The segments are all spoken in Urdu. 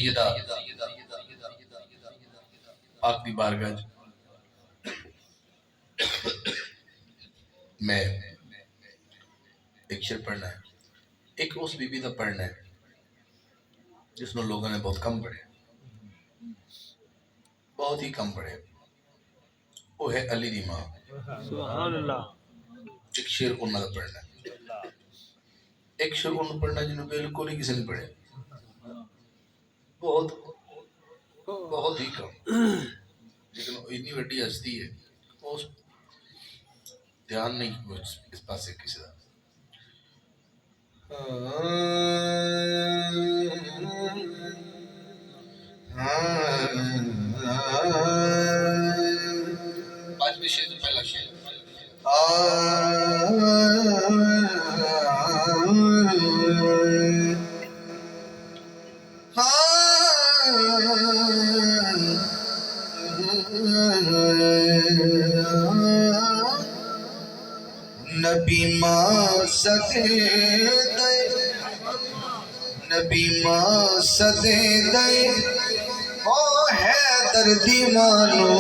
سیدہ پاک دی بارگاہ میں ایک شعر پڑھنا ہے، ایک اس بی بی دا پڑھنا ہے جس نے لوگوں نے بہت کم پڑھے، بہت ہی کم پڑھے، وہ ہے علی دی ماں۔ سبحان اللہ۔ ایک شعر انہوں نے پڑھنا ہے، ایک شعر انہوں نے پڑھنا ہے جنہوں بالکل ہی کسی نے پڑھے، بہت بہت ہی کم، لیکن اتنی بڑی ہستی ہے اس دھیان نہیں اس پاس سے کسی دا۔ پانچویں شعر سے پہلا شعر نبی ماں صدے دے، نبی ماں صدے دے، او حیدر دی مانو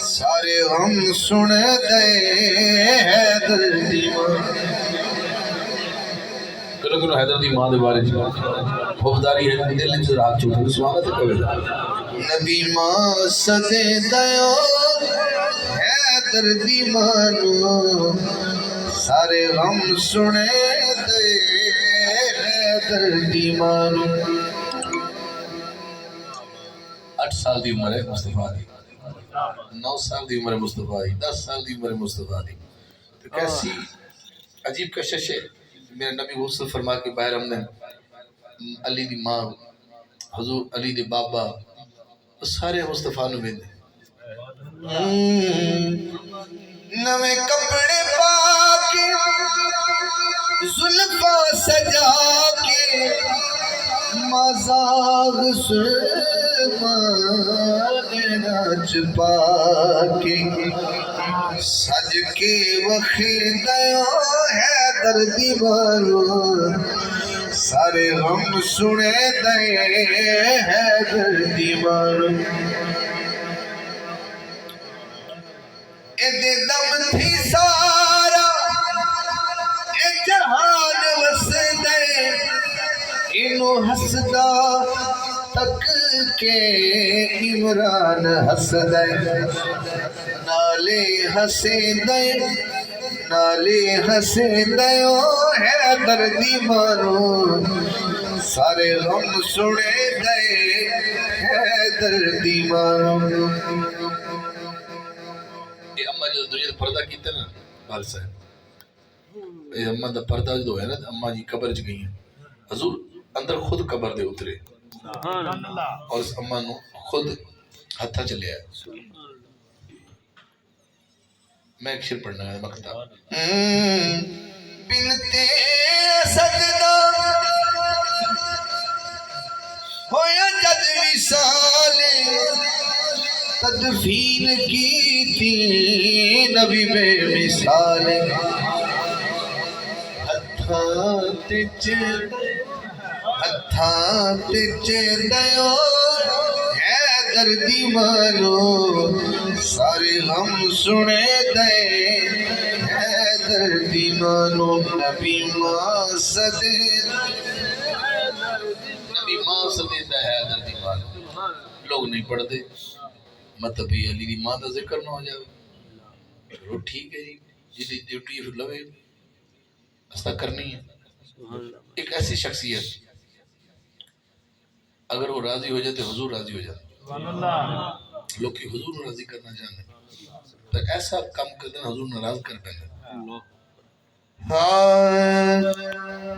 سارے ہم سنے دے، حیدر دی ماں۔ کنو حیدر دی ماں دے بارے خوفداری ہے دل سے رات چوٹھا سوالت ہے کوئی نبی ماں صدے دے، او حیدر دی مانو سارے غم سنے دے، حیدر دی مانو۔ 8 سال دی عمر ہے مصطفیٰ دی، 9 سال دی عمر ہے مصطفیٰ دی، 10 سال دی عمر ہے مصطفیٰ دی، تو کیسی عجیب کشش ہے۔ میرے نبی غسل فرما کے باہر ہم نے علی دی ماں، حضور علی دی بابا سارے مصطفیٰ نو میں نوے کپڑے پا کے زلفا سجا کے مزاغ سرمانے ناچ پا کے سج کے وخیدیو حیدر دی مانو سارے غم سنے دے، حیدر دی مانو۔ ایدے دم تھی سارا اے جہان وسدے، انو حسدہ تک کے عمران حسدے، نالے حسدے نالے حسدے، او حیدر دی مانو سارے غم سنے دے، حیدر دی مانو۔ اماں جو دنیا دا پردہ کیتے نا بال صاحب، یہ اماں دا پردہ جو ہے نا اماں جی قبر چ گئی ہیں، حضور اندر خود قبر دے اترے اور اس اماں نو خود ہتھا چلے آئے۔ میں ایک شعر پڑھنا ہے مقطع بنتے سجدہ ہویا جد وصال تدفین کی تھی نبی بے مثال، ہتھاں تچ دیو حیدر دی مانو سارے غم سنے دے، حیدر دی مانو۔ نبی ماں صدے نبی ماں صدے دا حیدر دی مانو۔ لوگ نہیں پڑھتے مطلب یہ علی دی ماں دا ذکر نہ ہو جائے، وہ ٹھیک ہے جی جی ڈیوٹی پھر لوے استا کرنی ہے۔ ایک ایسی شخصیت اگر وہ راضی ہو جاتے حضور راضی ہو جاتے، لوگ کی حضور راضی کرنا چاہتے تو ایسا کام کرتے ہیں حضور ناراض کر پہنے۔